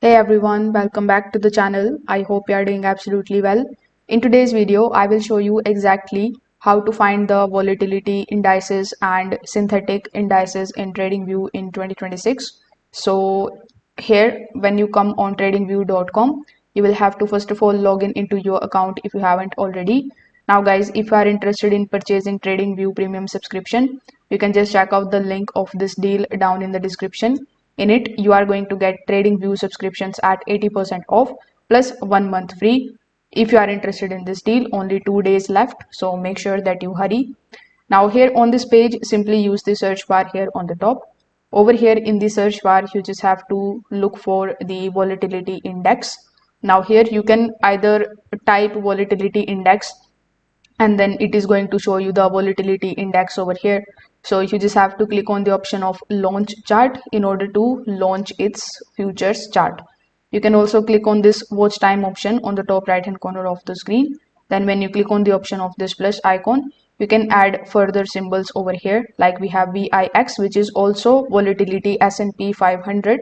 Hey everyone, welcome back to the channel. I hope you are doing absolutely well. In today's video, I will show you exactly how to find the volatility indices and synthetic indices in TradingView in 2026. So here, when you come on tradingview.com, you will have to first of all log in into your account if you haven't already. Now guys, if you are interested in purchasing TradingView premium subscription, you can just check out the link of this deal down in the description. In it, you are going to get TradingView subscriptions at 80% off plus 1 month free. If you are interested in this deal, only 2 days left, so make sure that you hurry. Now here on this page, simply use the search bar here on the top. Over here in the search bar, you just have to look for the volatility index. Now here you can either type volatility index and then it is going to show you the volatility index over here. So you just have to click on the option of launch chart in order to launch its futures chart. You can also click on this watch time option on the top right hand corner of the screen. Then when you click on the option of this plus icon, you can add further symbols over here, like we have VIX, which is also volatility S&P 500.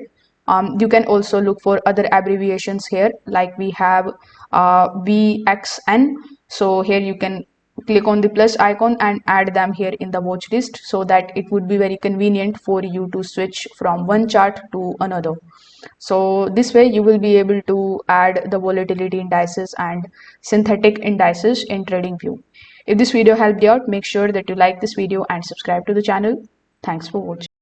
You can also look for other abbreviations here, like we have VXN. So here you can click on the plus icon and add them here in the watch list, so that it would be very convenient for you to switch from one chart to another. So this way you will be able to add the volatility indices and synthetic indices in TradingView. If this video helped you out, make sure that you like this video and subscribe to the channel. Thanks for watching.